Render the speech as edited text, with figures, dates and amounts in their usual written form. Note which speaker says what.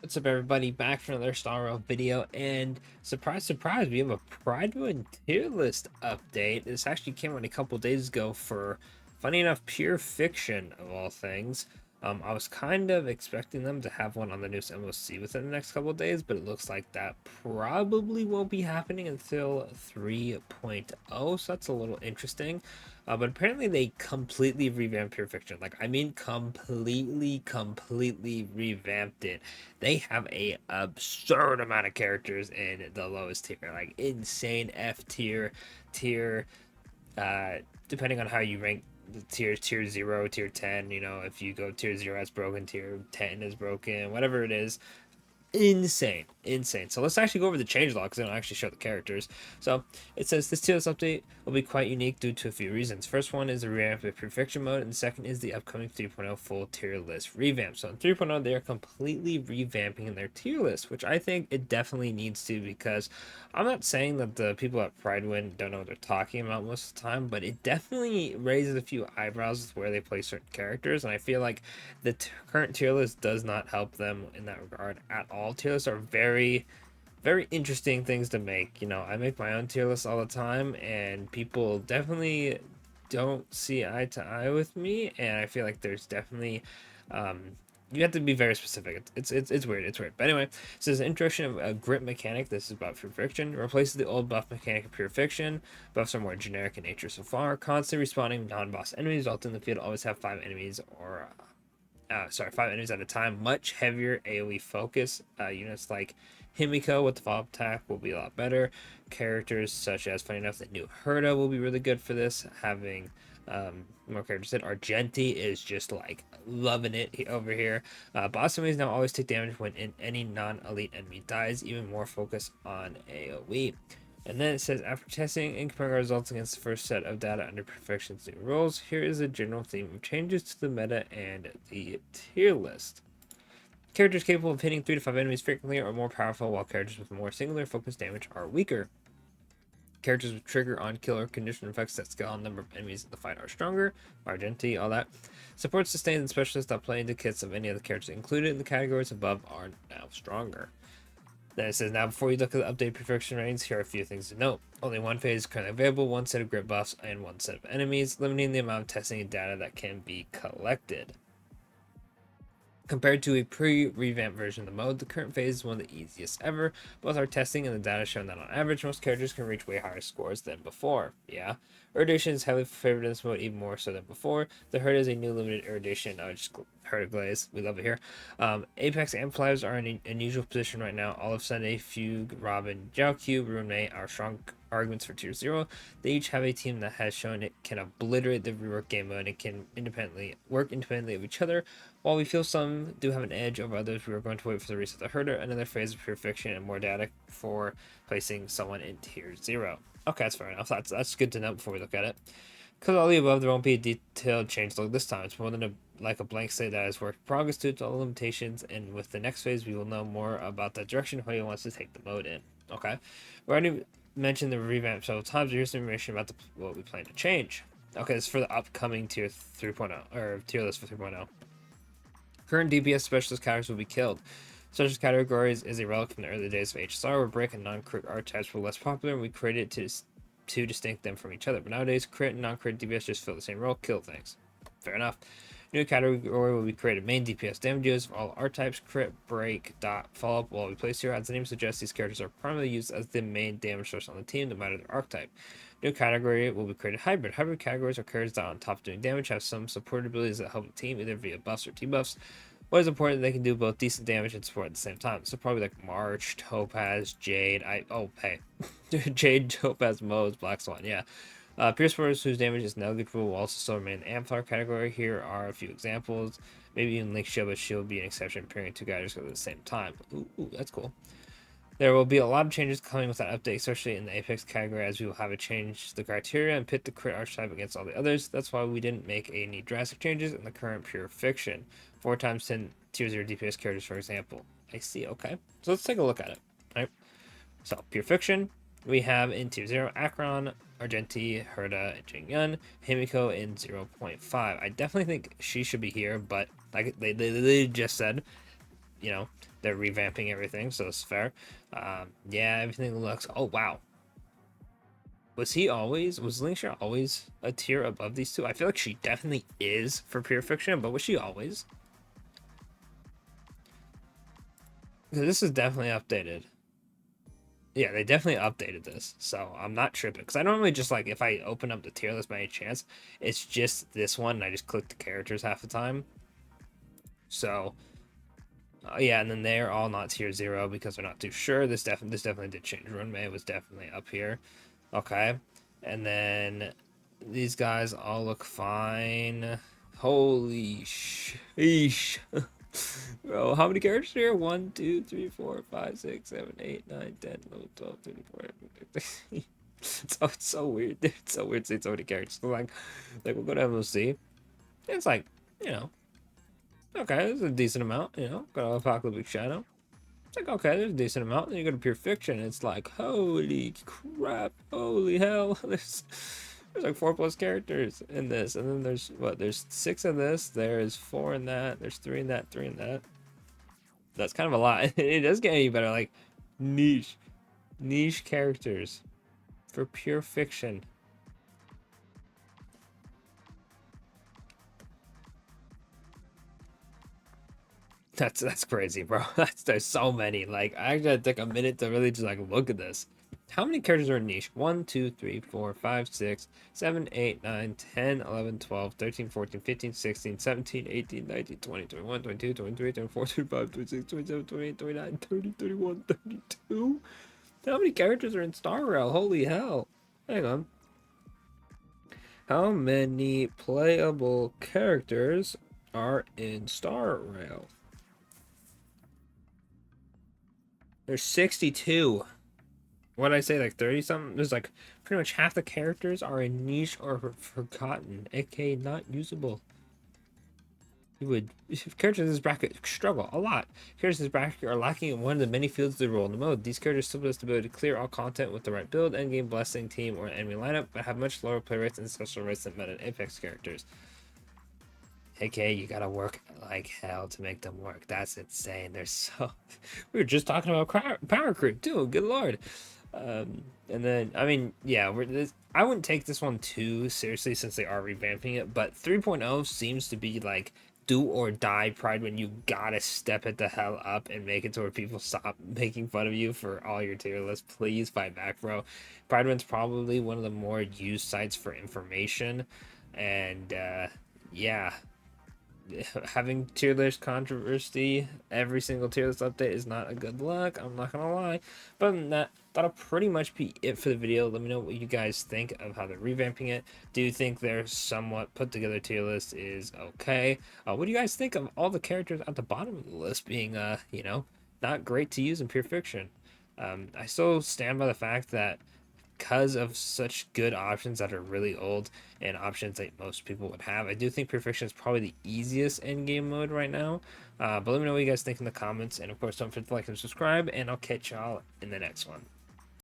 Speaker 1: What's up, everybody? Back for another Star Rail video, and surprise, surprise, we have a Prydwen tier list update. This actually came out a couple days ago for, funny enough, Pure Fiction of all things. I was kind of expecting them to have one on the newest MOC within the next couple of days, but it looks like that probably won't be happening until 3.0, so that's a little interesting. But apparently they completely revamped Pure Fiction. Like, I mean, completely revamped it. They have a absurd amount of characters in the lowest tier, like insane F tier, uh, depending on how you rank the tier 0, tier 10. You know, if you go tier 0, that's broken, tier 10 is broken, whatever it is. Insane. So let's actually go over the changelog because they don't actually show the characters. So it says this tier list update will be quite unique due to a few reasons. First one is the revamp of perfection mode, and the second is the upcoming 3.0 full tier list revamp. So in 3.0 they are completely revamping their tier list, which I think it definitely needs to, because I'm not saying that the people at Prydwen don't know what they're talking about most of the time, but it definitely raises a few eyebrows with where they place certain characters, and I feel like the current tier list does not help them in that regard at all. Tier lists are very interesting things to make. You know, I make my own tier list all the time, and people definitely don't see eye to eye with me, and I feel like there's definitely you have to be very specific. It's weird. It's weird. But anyway, it says introduction of a grip mechanic. This is about Pure Fiction. Replaces the old buff mechanic of Pure Fiction. Buffs are more generic in nature so far. Constantly respawning non-boss enemies. Result in the field always have 5 enemies or 5 enemies at a time. Much heavier AoE focus. Units like Himiko with the follow-up attack will be a lot better. Characters such as, funny enough, the new Herda will be really good for this. Having more characters said. Argenti is just like loving it over here. Boss enemies now always take damage when any non-elite enemy dies. Even more focus on AoE. And then it says, after testing and comparing our results against the first set of data under Perfection's new rules, here is a general theme of changes to the meta and the tier list. Characters capable of hitting 3 to 5 enemies frequently are more powerful, while characters with more singular focused damage are weaker. Characters with trigger on killer condition effects that scale on number of enemies in the fight are stronger. Argenti, all that. Support, sustains, and specialists that play into kits of any of the characters included in the categories above are now stronger. Then it says, now before you look at the updated perfection ratings, here are a few things to note. Only one phase is currently available, one set of grip buffs, and one set of enemies, limiting the amount of testing and data that can be collected. Compared to a pre-revamp version of the mode, the current phase is one of the easiest ever. Both our testing and the data show that on average, most characters can reach way higher scores than before. Yeah. Erudition is heavily favored in this mode, even more so than before. The Herd is a new limited erudition. Oh, just Herd of Glaze. We love it here. Apex Amplifiers are in an unusual position right now. All of Sunday, Fugue, Robin, Jiaoqiu, Runmei are strong arguments for tier 0. They each have a team that has shown it can obliterate the rework game mode and can work independently of each other. While we feel some do have an edge over others, we are going to wait for the reset of the herder, another phase of Pure Fiction, and more data for placing someone in tier 0. Okay, that's fair enough. That's good to know before we look at it. Because all the above, there won't be a detailed change log this time. It's more than a blank slate that is work in progress due to all limitations, and with the next phase, we will know more about the direction Hoyo wants to take the mode in. Okay, we already mentioned the revamp several times. Here's some information about what we plan to change. Okay, this is for the upcoming tier 3.0 or tier list for 3.0. Current DPS specialist categories will be killed. Specialist categories is a relic from the early days of HSR, where break and non-crit archetypes were less popular, and we created it to distinct them from each other. But nowadays, crit and non-crit DPS just fill the same role, kill things. Fair enough. New category will be created. Main DPS damages for all archetypes, crit, break, dot, follow-up will be placed here. As the name suggests, these characters are primarily used as the main damage source on the team, no matter their archetype. New category will be created. Hybrid. Hybrid categories are characters that, on top of doing damage, have some support abilities that help the team, either via buffs or debuffs. What is important, they can do both decent damage and support at the same time. So probably like March, Topaz, Jade. Jade, Topaz, Moze, Black Swan. Yeah. Pierce Force, whose damage is negligible, will also still remain in the Amplifier category. Here are a few examples. Maybe even Link Shield, but Shield be an exception, pairing two guys at the same time. Ooh, that's cool. There will be a lot of changes coming with that update, especially in the Apex category, as we will have to change the criteria and pit the crit archetype against all the others. That's why we didn't make any drastic changes in the current Pure Fiction. 4 times 10 tier 0 DPS characters, for example. I see, okay. So let's take a look at it. All right. So, Pure Fiction, we have in tier 0 Akron, Argenti, Herda, and Jingyun, Himiko in 0.5. I definitely think she should be here, but like they just said, you know, they're revamping everything, so it's fair. Yeah, everything looks. Oh wow, was Linkshire always a tier above these two? I feel like she definitely is for pure fiction, but was she always? This is definitely updated. Yeah, they definitely updated this, so I'm not tripping. Because I normally just like, if I open up the tier list by any chance, it's just this one, and I just click the characters half the time. So, yeah, and then they're all not tier 0 because they're not too sure. This definitely did change. Runway was definitely up here. Okay, and then these guys all look fine. Holy sheesh. Bro, how many characters here? 1, 2, 3, 4, 5, 6, 7, 8, 9, 10, 11, 12, 13, 14, 15. It's so weird, dude. It's so weird seeing so many characters. So we'll go to MOC. It's like, you know, okay, there's a decent amount, got Apocalyptic Shadow. It's like, okay, there's a decent amount. Then you go to Pure Fiction, and it's like, holy crap, holy hell. There's like 4+ characters in this. And then there's 6 in this, there's 4 in that, there's 3 in that, 3 in that. That's kind of a lot. It does get any better, like niche characters for Pure Fiction. That's crazy, bro. There's so many. Like, I gotta take a minute to really just like look at this. How many characters are in niche? 1, 2, 3, 4, 5, 6, 7, 8, 9, 10, 11, 12, 13, 14, 15, 16, 17, 18, 19, 20, 21, 22, 23, 24, 25, 26, 27, 28, 29, 30, 31, 32. How many characters are in Star Rail? Holy hell. Hang on. How many playable characters are in Star Rail? There's 62. What did I say, like 30 something? There's like pretty much half the characters are in niche or forgotten, aka not usable. Characters in this bracket struggle a lot. Characters in this bracket are lacking in one of the many fields they roll in the mode. These characters still possess the ability to clear all content with the right build, endgame blessing, team, or enemy lineup, but have much lower play rates and special rates than meta Apex characters. AKA, you gotta work like hell to make them work. That's insane. They're so. We were just talking about power creep too. Good lord. And then, I mean, yeah, I wouldn't take this one too seriously since they are revamping it, but 3.0 seems to be like do or die Prydwen. You gotta step it the hell up and make it to where people stop making fun of you for all your tier lists. Please fight back, bro. Prydwen's probably one of the more used sites for information, and yeah, having tier list controversy every single tier list update is not a good look. I'm not gonna lie. But other than that, that'll pretty much be it for the video. Let me know what you guys think of how they're revamping it. Do you think their somewhat put together tier list is okay? What do you guys think of all the characters at the bottom of the list being not great to use in pure fiction? I still stand by the fact that because of such good options that are really old and options that most people would have, I do think Perfection is probably the easiest end game mode right now. But let me know what you guys think in the comments. And of course, don't forget to like and subscribe. And I'll catch y'all in the next one.